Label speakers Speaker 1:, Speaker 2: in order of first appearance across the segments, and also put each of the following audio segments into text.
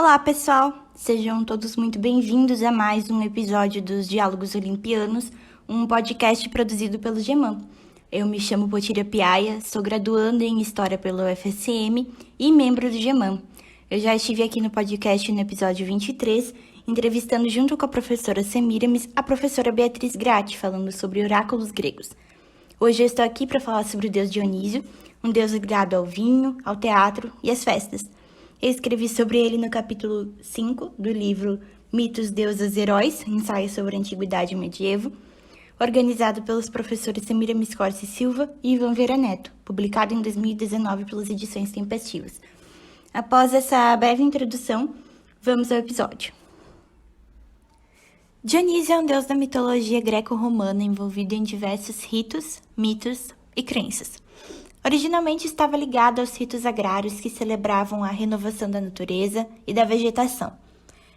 Speaker 1: Olá, pessoal! Sejam todos muito bem-vindos a mais um episódio dos Diálogos Olimpianos, um podcast produzido pelo GEMAN. Eu me chamo Potíria Piaia, sou graduanda em História pela UFSM e membro do GEMAN. Eu já estive aqui no podcast no episódio 23, entrevistando junto com a professora Semiramis a professora Beatriz Gratti, falando sobre oráculos gregos. Hoje eu estou aqui para falar sobre o deus Dionísio, um deus ligado ao vinho, ao teatro e às festas. Eu escrevi sobre ele no capítulo 5 do livro Mitos, Deusas, Heróis, ensaio sobre a Antiguidade e Medievo, organizado pelos professores Semiramis Corsi Silva e Ivan Vera Neto, publicado em 2019 pelas edições Tempestivas. Após essa breve introdução, vamos ao episódio. Dionísio é um deus da mitologia greco-romana envolvido em diversos ritos, mitos e crenças. Originalmente estava ligado aos ritos agrários que celebravam a renovação da natureza e da vegetação.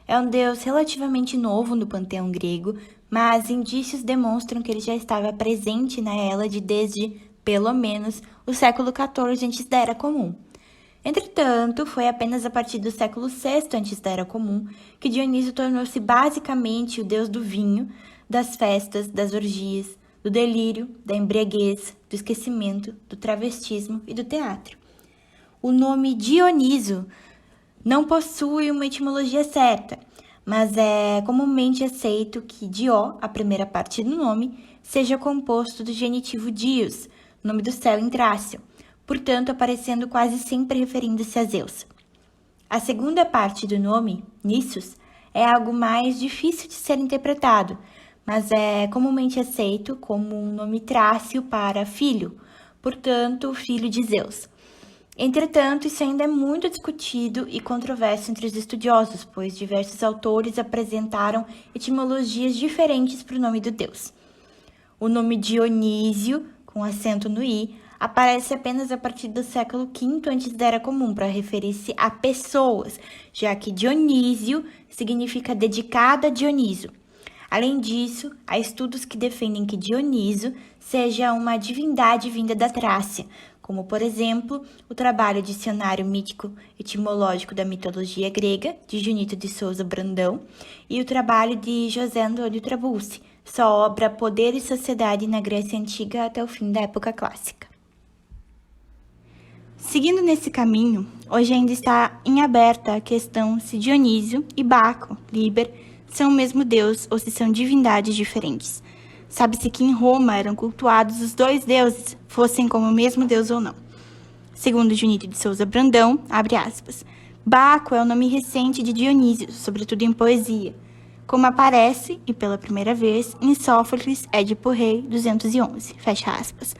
Speaker 1: É um deus relativamente novo no panteão grego, mas indícios demonstram que ele já estava presente na Hélade desde, pelo menos, o século XIV antes da Era Comum. Entretanto, foi apenas a partir do século VI antes da Era Comum que Dionísio tornou-se basicamente o deus do vinho, das festas, das orgias, do delírio, da embriaguez, do esquecimento, do travestismo e do teatro. O nome Dioniso não possui uma etimologia certa, mas é comumente aceito que Dio, a primeira parte do nome, seja composto do genitivo Dios, nome do céu em Trácio, portanto aparecendo quase sempre referindo-se a Zeus. A segunda parte do nome, Nissus, é algo mais difícil de ser interpretado, mas é comumente aceito como um nome trácio para filho, portanto, filho de Zeus. Entretanto, isso ainda é muito discutido e controverso entre os estudiosos, pois diversos autores apresentaram etimologias diferentes para o nome do deus. O nome Dionísio, com acento no i, aparece apenas a partir do século V antes da Era Comum, para referir-se a pessoas, já que Dionísio significa dedicada a Dioniso. Além disso, há estudos que defendem que Dioniso seja uma divindade vinda da Trácia, como, por exemplo, o trabalho Dicionário Mítico Etimológico da Mitologia Grega, de Junito de Souza Brandão, e o trabalho de José Antônio Trabulsi, sua obra Poder e Sociedade na Grécia Antiga até o fim da época clássica. Seguindo nesse caminho, hoje ainda está em aberta a questão se Dionísio e Baco, Liber, são o mesmo deus ou se são divindades diferentes. Sabe-se que em Roma eram cultuados os dois deuses, fossem como o mesmo deus ou não. Segundo Junito de Souza Brandão, abre aspas, Baco é o nome recente de Dionísio, sobretudo em poesia, como aparece, e pela primeira vez, em Sófocles, Édipo Rei 211, fecha aspas.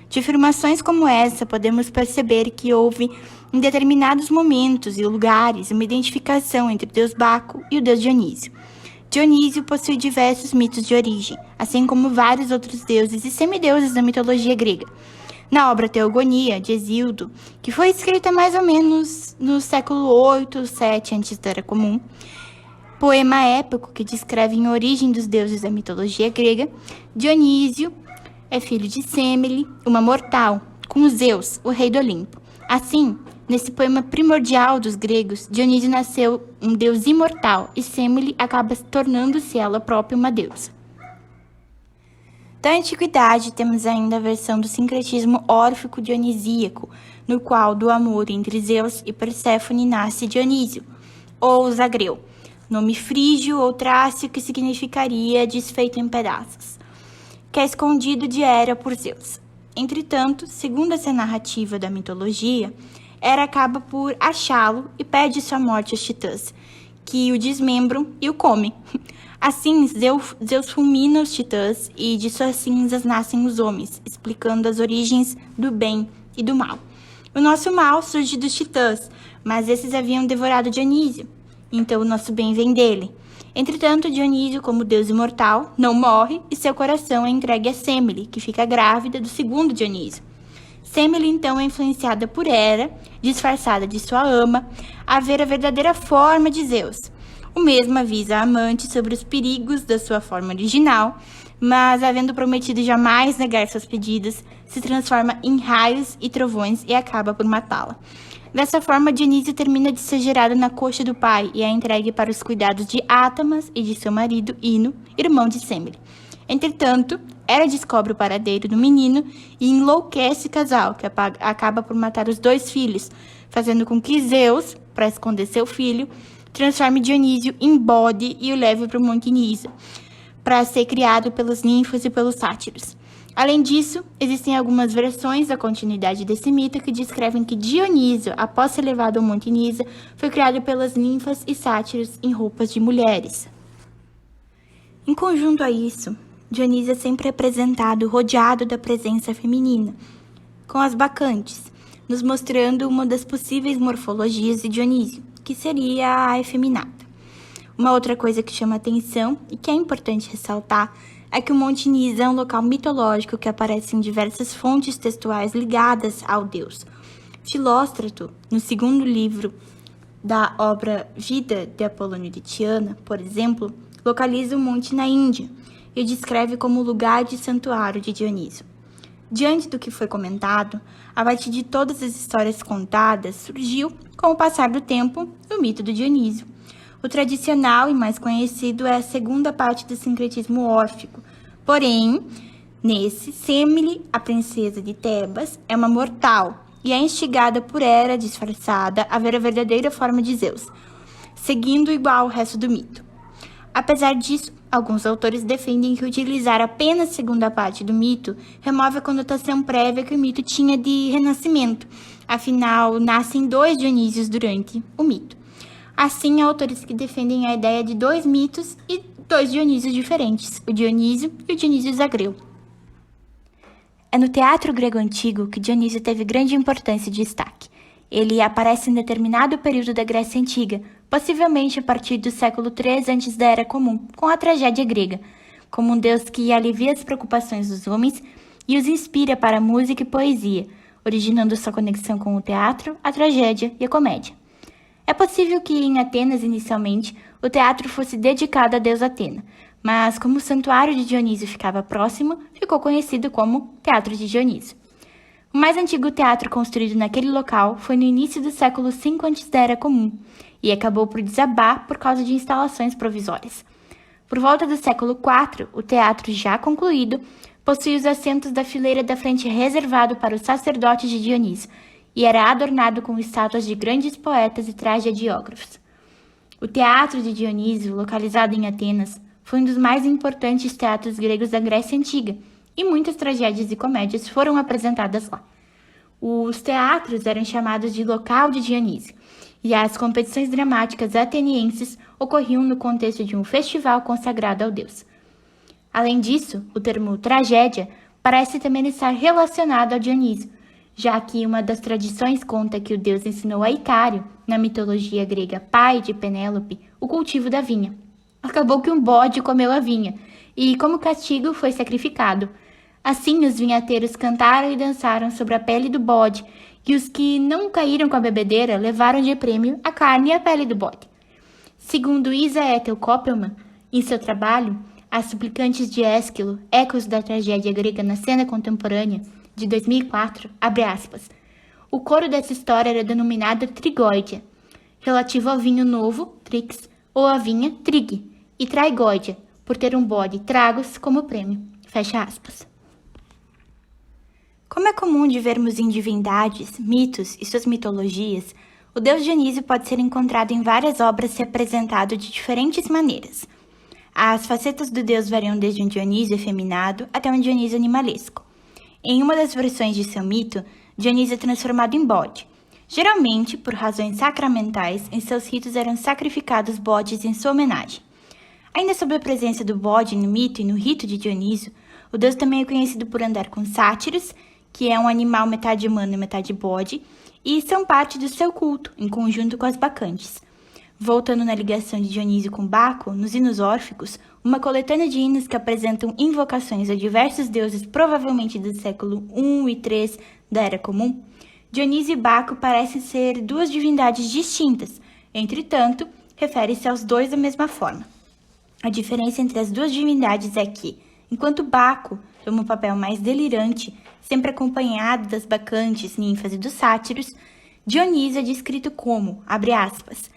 Speaker 1: De afirmações como essa, podemos perceber que houve, em determinados momentos e lugares, uma identificação entre o deus Baco e o deus Dionísio. Dionísio possui diversos mitos de origem, assim como vários outros deuses e semideuses da mitologia grega. Na obra Teogonia, de Hesíodo, que foi escrita mais ou menos no século 8 ou 7 antes da Era Comum, poema épico que descreve a origem dos deuses da mitologia grega, Dionísio é filho de Semele, uma mortal, com Zeus, o rei do Olimpo. Assim, nesse poema primordial dos gregos, Dionísio nasceu um deus imortal e Semele acaba tornando-se ela própria uma deusa. Da antiguidade, temos ainda a versão do sincretismo órfico dionisíaco, no qual do amor entre Zeus e Perséfone nasce Dionísio, ou Zagreu, nome frígio ou trácio que significaria desfeito em pedaços, que é escondido de Hera por Zeus. Entretanto, segundo essa narrativa da mitologia, Hera acaba por achá-lo e pede sua morte aos titãs, que o desmembram e o comem. Assim, Zeus fulmina os titãs e de suas cinzas nascem os homens, explicando as origens do bem e do mal. O nosso mal surge dos titãs, mas esses haviam devorado Dionísio, então o nosso bem vem dele. Entretanto, Dionísio, como deus imortal, não morre e seu coração é entregue a Semele, que fica grávida do segundo Dionísio. Semele, então, é influenciada por Hera, disfarçada de sua ama, a ver a verdadeira forma de Zeus. O mesmo avisa a amante sobre os perigos da sua forma original, mas, havendo prometido jamais negar seus pedidos, se transforma em raios e trovões e acaba por matá-la. Dessa forma, Dionísio termina de ser gerado na coxa do pai e é entregue para os cuidados de Átamas e de seu marido Ino, irmão de Semele. Entretanto, Hera descobre o paradeiro do menino e enlouquece o casal, que acaba por matar os dois filhos, fazendo com que Zeus, para esconder seu filho, transforme Dionísio em bode e o leve para o Monte Nisa, para ser criado pelas ninfas e pelos sátiros. Além disso, existem algumas versões da continuidade desse mito que descrevem que Dionísio, após ser levado ao Monte Nisa, foi criado pelas ninfas e sátiros em roupas de mulheres. Em conjunto a isso, Dionísio é sempre representado rodeado da presença feminina, com as bacantes, nos mostrando uma das possíveis morfologias de Dionísio, que seria a efeminada. Uma outra coisa que chama atenção e que é importante ressaltar é que o Monte Nisa é um local mitológico que aparece em diversas fontes textuais ligadas ao deus. Filóstrato, no segundo livro da obra Vida de Apolônio de Tiana, por exemplo, localiza o monte na Índia e o descreve como lugar de santuário de Dionísio. Diante do que foi comentado, a partir de todas as histórias contadas, surgiu, com o passar do tempo, o mito do Dionísio. O tradicional e mais conhecido é a segunda parte do sincretismo órfico. Porém, nesse, Semele, a princesa de Tebas, é uma mortal e é instigada por Hera, disfarçada, a ver a verdadeira forma de Zeus, seguindo igual o resto do mito. Apesar disso, alguns autores defendem que utilizar apenas a segunda parte do mito remove a conotação prévia que o mito tinha de renascimento. Afinal, nascem dois Dionísios durante o mito. Assim, há autores que defendem a ideia de dois mitos e dois Dionísios diferentes, o Dionísio e o Dionísio Zagreu. É no teatro grego antigo que Dionísio teve grande importância e destaque. Ele aparece em determinado período da Grécia Antiga, possivelmente a partir do século III antes da Era Comum, com a tragédia grega, como um deus que alivia as preocupações dos homens e os inspira para a música e poesia, originando sua conexão com o teatro, a tragédia e a comédia. É possível que em Atenas, inicialmente, o teatro fosse dedicado à deusa Atena, mas como o santuário de Dionísio ficava próximo, ficou conhecido como Teatro de Dionísio. O mais antigo teatro construído naquele local foi no início do século V antes da Era Comum, e acabou por desabar por causa de instalações provisórias. Por volta do século IV, o teatro, já concluído, possuía os assentos da fileira da frente reservado para os sacerdotes de Dionísio, e era adornado com estátuas de grandes poetas e tragediógrafos. O Teatro de Dionísio, localizado em Atenas, foi um dos mais importantes teatros gregos da Grécia Antiga, e muitas tragédias e comédias foram apresentadas lá. Os teatros eram chamados de local de Dionísio, e as competições dramáticas atenienses ocorriam no contexto de um festival consagrado ao deus. Além disso, o termo tragédia parece também estar relacionado a Dionísio, já que uma das tradições conta que o deus ensinou a Icário, na mitologia grega pai de Penélope, o cultivo da vinha. Acabou que um bode comeu a vinha, e como castigo foi sacrificado. Assim, os vinhateiros cantaram e dançaram sobre a pele do bode, e os que não caíram com a bebedeira levaram de prêmio a carne e a pele do bode. Segundo Isa Ethel Koppelman, em seu trabalho As Suplicantes de Ésquilo, Ecos da Tragédia Grega na Cena Contemporânea, de 2004, abre aspas, o coro dessa história era denominado trigóidia, relativo ao vinho novo, trix, ou à vinha, trig, e traigóidia, por ter um bode, tragos, como prêmio. Fecha aspas. Como é comum de vermos em divindades, mitos e suas mitologias, o deus Dionísio pode ser encontrado em várias obras e apresentado de diferentes maneiras. As facetas do deus variam desde um Dionísio efeminado até um Dionísio animalesco. Em uma das versões de seu mito, Dionísio é transformado em bode. Geralmente, por razões sacramentais, em seus ritos eram sacrificados bodes em sua homenagem. Ainda sob a presença do bode no mito e no rito de Dionísio, o deus também é conhecido por andar com sátiros, que é um animal metade humano e metade bode, e são parte do seu culto, em conjunto com as bacantes. Voltando na ligação de Dionísio com Baco, nos hinos órficos, uma coletânea de hinos que apresentam invocações a diversos deuses provavelmente do século I e III da Era Comum, Dionísio e Baco parecem ser duas divindades distintas, entretanto, refere-se aos dois da mesma forma. A diferença entre as duas divindades é que, enquanto Baco toma um papel mais delirante, sempre acompanhado das bacantes, ninfas e dos sátiros, Dionísio é descrito como, abre aspas,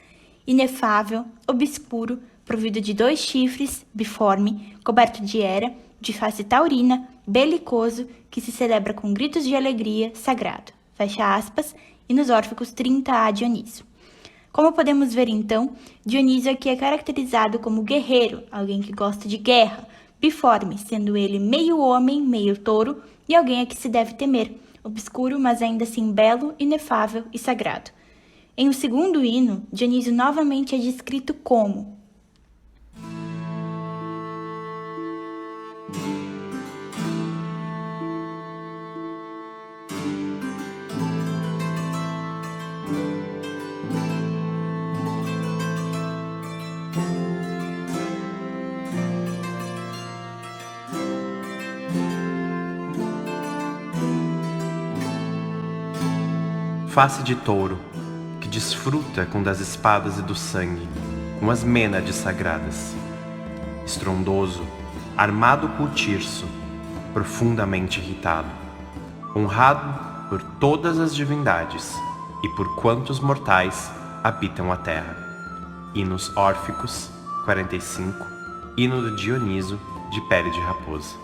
Speaker 1: inefável, obscuro, provido de 2 chifres, biforme, coberto de era, de face taurina, belicoso, que se celebra com gritos de alegria, sagrado. Fecha aspas, e nos Órficos 30a Dionísio. Como podemos ver então, Dionísio aqui é caracterizado como guerreiro, alguém que gosta de guerra, biforme, sendo ele meio homem, meio touro, e alguém a que se deve temer, obscuro, mas ainda assim belo, inefável e sagrado. Em o segundo hino, Dionísio novamente é descrito como
Speaker 2: face de touro, que desfruta com das espadas e do sangue, com as mênades sagradas. Estrondoso, armado com o tirso, profundamente irritado, honrado por todas as divindades e por quantos mortais habitam a terra. Hinos Órficos 45, hino do Dioniso de pele de raposa.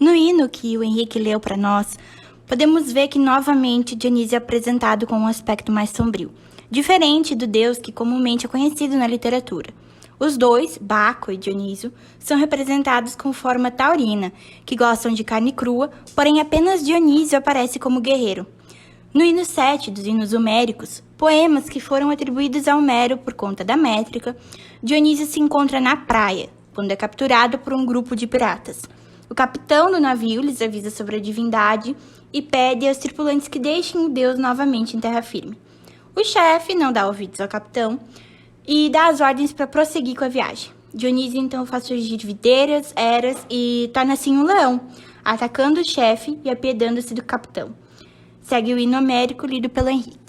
Speaker 1: No hino que o Henrique leu para nós, podemos ver que novamente Dionísio é apresentado com um aspecto mais sombrio, diferente do deus que comumente é conhecido na literatura. Os dois, Baco e Dionísio, são representados com forma taurina, que gostam de carne crua, porém apenas Dionísio aparece como guerreiro. No hino 7 dos hinos homéricos, poemas que foram atribuídos a Homero por conta da métrica, Dionísio se encontra na praia, quando é capturado por um grupo de piratas. O capitão do navio lhes avisa sobre a divindade e pede aos tripulantes que deixem o deus novamente em terra firme. O chefe não dá ouvidos ao capitão e dá as ordens para prosseguir com a viagem. Dionísio então faz surgir videiras, eras e torna-se um leão, atacando o chefe e apiedando-se do capitão. Segue o hino homérico lido pelo Henrique.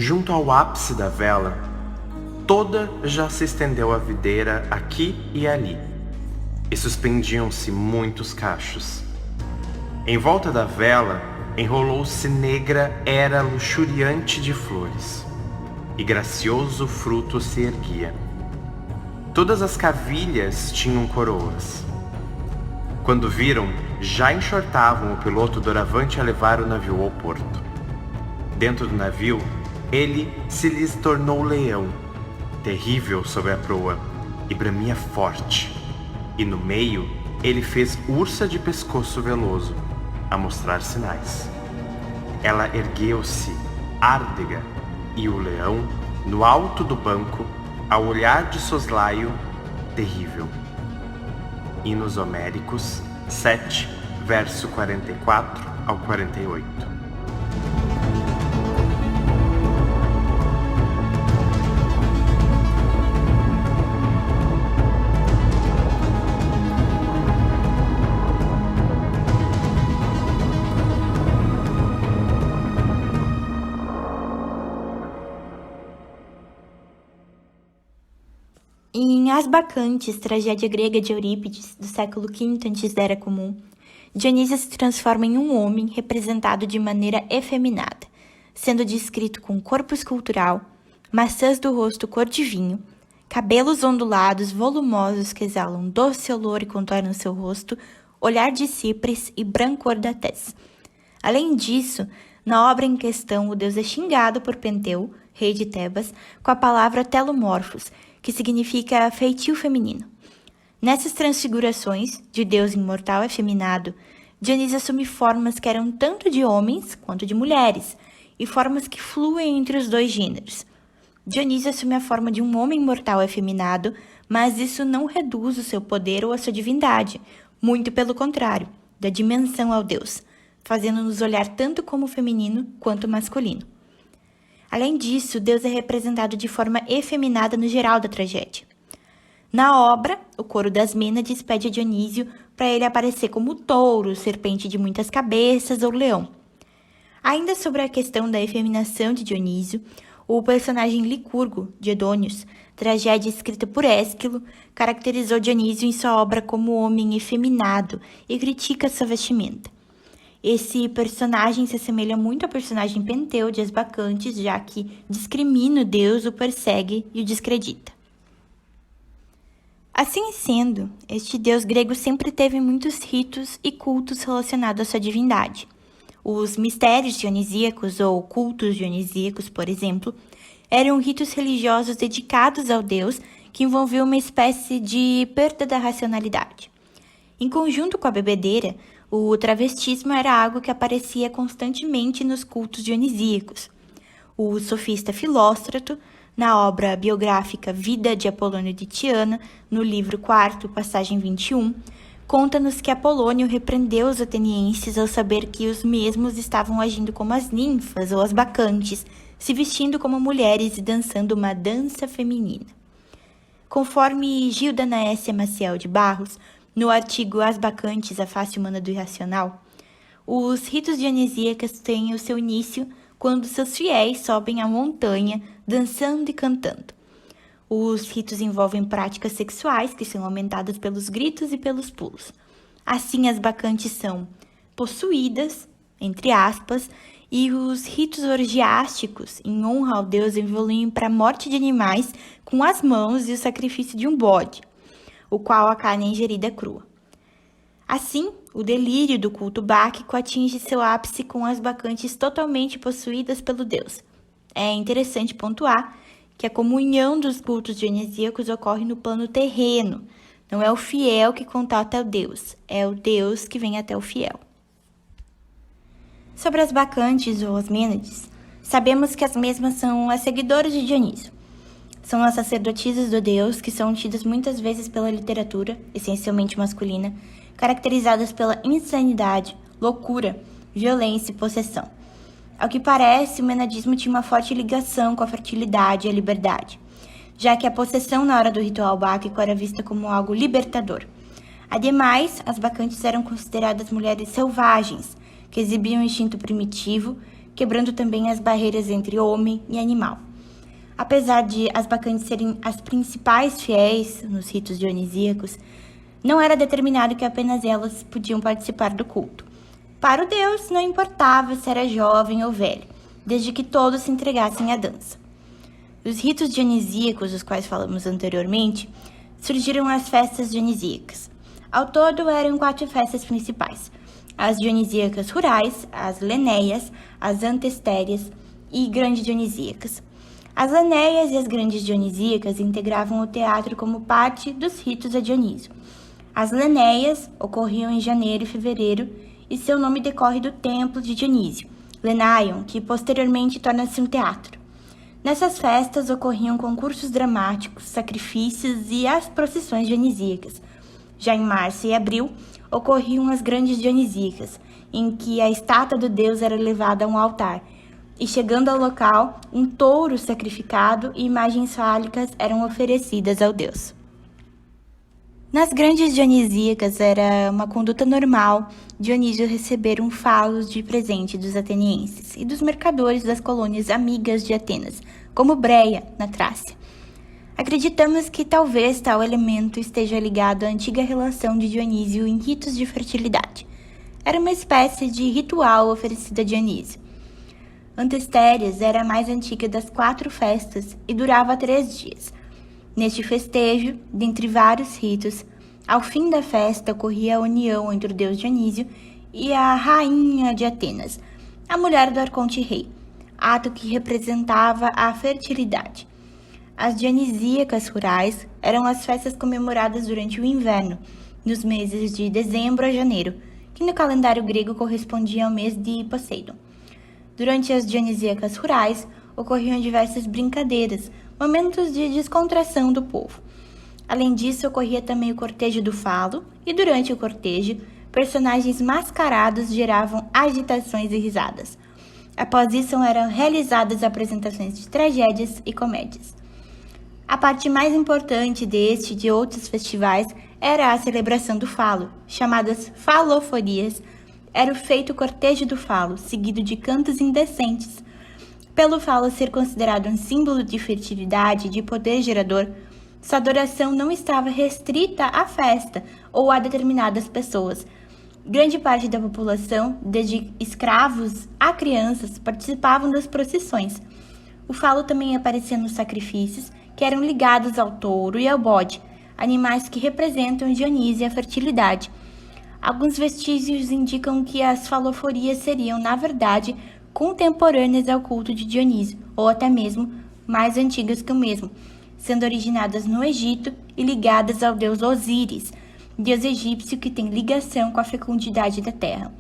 Speaker 2: Junto ao ápice da vela, toda já se estendeu a videira aqui e ali, e suspendiam-se muitos cachos. Em volta da vela enrolou-se negra era luxuriante de flores, e gracioso fruto se erguia. Todas as cavilhas tinham coroas. Quando viram, já enxortavam o piloto doravante a levar o navio ao porto. Dentro do navio, ele se lhes tornou leão, terrível sobre a proa, e bramia forte. E no meio, ele fez ursa de pescoço veloso, a mostrar sinais. Ela ergueu-se, árdega, e o leão, no alto do banco, ao olhar de soslaio, terrível. Hinos Homéricos 7, verso 44 ao 48.
Speaker 1: Em As Bacantes, tragédia grega de Eurípides, do século V antes da Era Comum, Dionísio se transforma em um homem representado de maneira efeminada, sendo descrito com corpo escultural, maçãs do rosto cor de vinho, cabelos ondulados volumosos que exalam doce olor e contornam seu rosto, olhar de cipres e brancor da tez. Além disso, na obra em questão, o deus é xingado por Penteu, rei de Tebas, com a palavra telomorfos, que significa feitio feminino. Nessas transfigurações, de Deus imortal efeminado, Dionísio assume formas que eram tanto de homens quanto de mulheres, e formas que fluem entre os dois gêneros. Dionísio assume a forma de um homem mortal efeminado, mas isso não reduz o seu poder ou a sua divindade, muito pelo contrário, dá dimensão ao Deus, fazendo-nos olhar tanto como feminino quanto masculino. Além disso, Deus é representado de forma efeminada no geral da tragédia. Na obra, o coro das Mênades pede a Dionísio para ele aparecer como touro, serpente de muitas cabeças ou leão. Ainda sobre a questão da efeminação de Dionísio, o personagem Licurgo, de Edônios, tragédia escrita por Ésquilo, caracterizou Dionísio em sua obra como homem efeminado e critica sua vestimenta. Esse personagem se assemelha muito ao personagem Penteu de As Bacantes, já que discrimina o Deus, o persegue e o descredita. Assim sendo, este deus grego sempre teve muitos ritos e cultos relacionados à sua divindade. Os mistérios dionisíacos ou cultos dionisíacos, por exemplo, eram ritos religiosos dedicados ao deus que envolviam uma espécie de perda da racionalidade. Em conjunto com a bebedeira, o travestismo era algo que aparecia constantemente nos cultos dionisíacos. O sofista Filóstrato, na obra biográfica Vida de Apolônio de Tiana, no livro 4, passagem 21, conta-nos que Apolônio repreendeu os atenienses ao saber que os mesmos estavam agindo como as ninfas ou as bacantes, se vestindo como mulheres e dançando uma dança feminina. Conforme Gilda Naécia Maciel de Barros, no artigo As Bacantes, a face humana do irracional, os ritos dionisíacos têm o seu início quando seus fiéis sobem a montanha, dançando e cantando. Os ritos envolvem práticas sexuais, que são aumentadas pelos gritos e pelos pulos. Assim, as bacantes são possuídas, entre aspas, e os ritos orgiásticos, em honra ao deus, evoluem para a morte de animais com as mãos e o sacrifício de um bode, o qual a carne é ingerida crua. Assim, o delírio do culto báquico atinge seu ápice com as bacantes totalmente possuídas pelo deus. É interessante pontuar que a comunhão dos cultos dionisíacos ocorre no plano terreno. Não é o fiel que contata o deus, é o deus que vem até o fiel. Sobre as bacantes ou as Mênades, sabemos que as mesmas são as seguidoras de Dionísio. São as sacerdotisas do deus, que são tidas muitas vezes pela literatura, essencialmente masculina, caracterizadas pela insanidade, loucura, violência e possessão. Ao que parece, o menadismo tinha uma forte ligação com a fertilidade e a liberdade, já que a possessão na hora do ritual báquico era vista como algo libertador. Ademais, as bacantes eram consideradas mulheres selvagens, que exibiam um instinto primitivo, quebrando também as barreiras entre homem e animal. Apesar de as bacantes serem as principais fiéis nos ritos dionisíacos, não era determinado que apenas elas podiam participar do culto. Para o deus, não importava se era jovem ou velho, desde que todos se entregassem à dança. Os ritos dionisíacos, dos quais falamos anteriormente, surgiram as festas dionisíacas. Ao todo, eram 4 festas principais: as dionisíacas rurais, as lenéias, as antestérias e grandes dionisíacas. As lenéias e as grandes dionisíacas integravam o teatro como parte dos ritos a Dionísio. As lenéias ocorriam em janeiro e fevereiro e seu nome decorre do templo de Dionísio, Lenaion, que posteriormente torna-se um teatro. Nessas festas ocorriam concursos dramáticos, sacrifícios e as procissões dionisíacas. Já em março e abril ocorriam as grandes dionisíacas, em que a estátua do deus era levada a um altar, e chegando ao local, um touro sacrificado e imagens fálicas eram oferecidas ao deus. Nas grandes dionisíacas era uma conduta normal Dionísio receber um falos de presente dos atenienses e dos mercadores das colônias amigas de Atenas, como Breia, na Trácia. Acreditamos que talvez tal elemento esteja ligado à antiga relação de Dionísio em ritos de fertilidade. Era uma espécie de ritual oferecido a Dionísio. Antestérias era a mais antiga das 4 festas e durava 3 dias. Neste festejo, dentre vários ritos, ao fim da festa ocorria a união entre o deus Dionísio e a rainha de Atenas, a mulher do arconte-rei, ato que representava a fertilidade. As dionisíacas rurais eram as festas comemoradas durante o inverno, nos meses de dezembro a janeiro, que no calendário grego correspondia ao mês de Poseidon. Durante as dionisíacas rurais, ocorriam diversas brincadeiras, momentos de descontração do povo. Além disso, ocorria também o cortejo do falo, e durante o cortejo, personagens mascarados geravam agitações e risadas. Após isso, eram realizadas apresentações de tragédias e comédias. A parte mais importante deste e de outros festivais era a celebração do falo, chamadas faloforias. Era o feito cortejo do falo, seguido de cantos indecentes. Pelo falo ser considerado um símbolo de fertilidade e de poder gerador, sua adoração não estava restrita à festa ou a determinadas pessoas. Grande parte da população, desde escravos a crianças, participavam das procissões. O falo também aparecia nos sacrifícios, que eram ligados ao touro e ao bode, animais que representam Dionísio e a fertilidade. Alguns vestígios indicam que as faloforias seriam, na verdade, contemporâneas ao culto de Dionísio, ou até mesmo mais antigas que o mesmo, sendo originadas no Egito e ligadas ao deus Osíris, deus egípcio que tem ligação com a fecundidade da terra.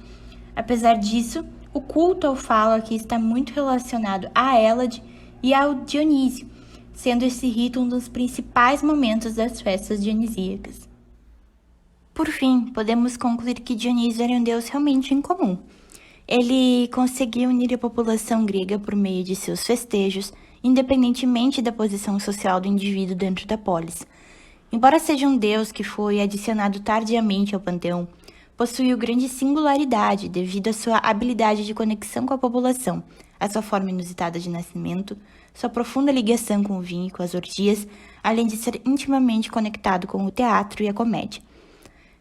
Speaker 1: Apesar disso, o culto ao falo aqui está muito relacionado a Hélade e ao Dionísio, sendo esse rito um dos principais momentos das festas dionisíacas. Por fim, podemos concluir que Dionísio era um deus realmente incomum. Ele conseguia unir a população grega por meio de seus festejos, independentemente da posição social do indivíduo dentro da polis. Embora seja um deus que foi adicionado tardiamente ao panteão, possuiu grande singularidade devido à sua habilidade de conexão com a população, a sua forma inusitada de nascimento, sua profunda ligação com o vinho e com as orgias, além de ser intimamente conectado com o teatro e a comédia.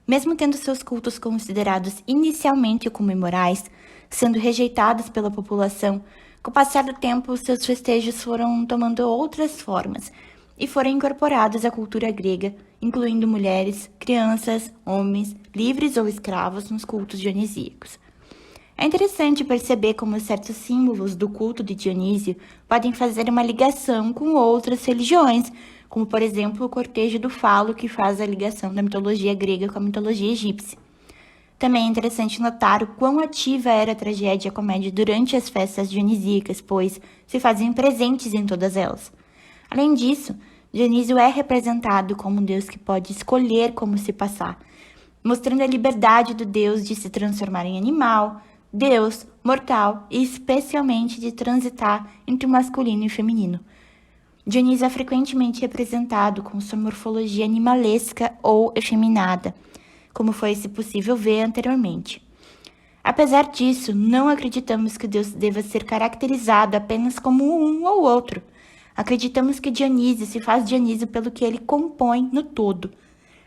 Speaker 1: Mesmo tendo seus cultos considerados inicialmente como imorais, sendo rejeitados pela população, com o passar do tempo, seus festejos foram tomando outras formas e foram incorporados à cultura grega, incluindo mulheres, crianças, homens, livres ou escravos nos cultos dionisíacos. É interessante perceber como certos símbolos do culto de Dionísio podem fazer uma ligação com outras religiões, como, por exemplo, o cortejo do falo, que faz a ligação da mitologia grega com a mitologia egípcia. Também é interessante notar o quão ativa era a tragédia e a comédia durante as festas dionisíacas, pois se faziam presentes em todas elas. Além disso, Dionísio é representado como um deus que pode escolher como se passar, mostrando a liberdade do deus de se transformar em animal, deus, mortal e especialmente de transitar entre o masculino e o feminino. Dionísio é frequentemente representado com sua morfologia animalesca ou efeminada, como foi possível ver anteriormente. Apesar disso, não acreditamos que Deus deva ser caracterizado apenas como um ou outro. Acreditamos que Dionísio se faz Dionísio pelo que ele compõe no todo.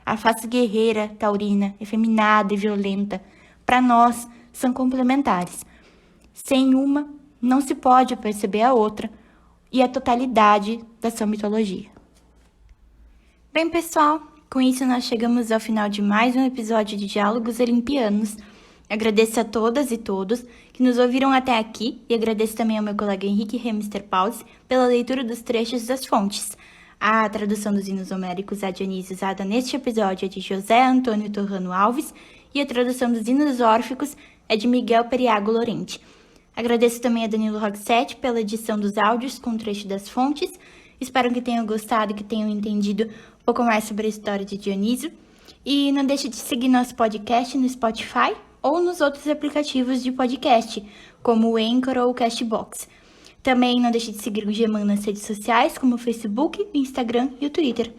Speaker 1: A face guerreira, taurina, efeminada e violenta, para nós, são complementares. Sem uma, não se pode perceber a outra e a totalidade da sua mitologia. Bem, pessoal, com isso nós chegamos ao final de mais um episódio de Diálogos Olimpianos. Agradeço a todas e todos que nos ouviram até aqui e agradeço também ao meu colega Henrique Hemister Pause pela leitura dos trechos das fontes. A tradução dos hinos homéricos a Dionísio usada neste episódio é de José Antônio Torrano Alves e a tradução dos hinos órficos é de Miguel Periago Lorente. Agradeço também a Danilo Roxette pela edição dos áudios com trecho das fontes. Espero que tenham gostado e que tenham entendido um pouco mais sobre a história de Dionísio. E não deixe de seguir nosso podcast no Spotify ou nos outros aplicativos de podcast, como o Anchor ou o Castbox. Também não deixe de seguir o Geman nas redes sociais, como o Facebook, o Instagram e o Twitter.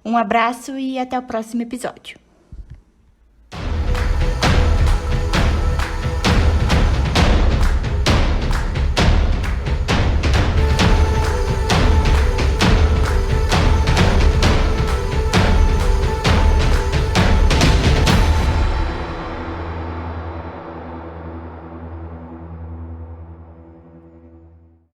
Speaker 1: Um abraço e até o próximo episódio.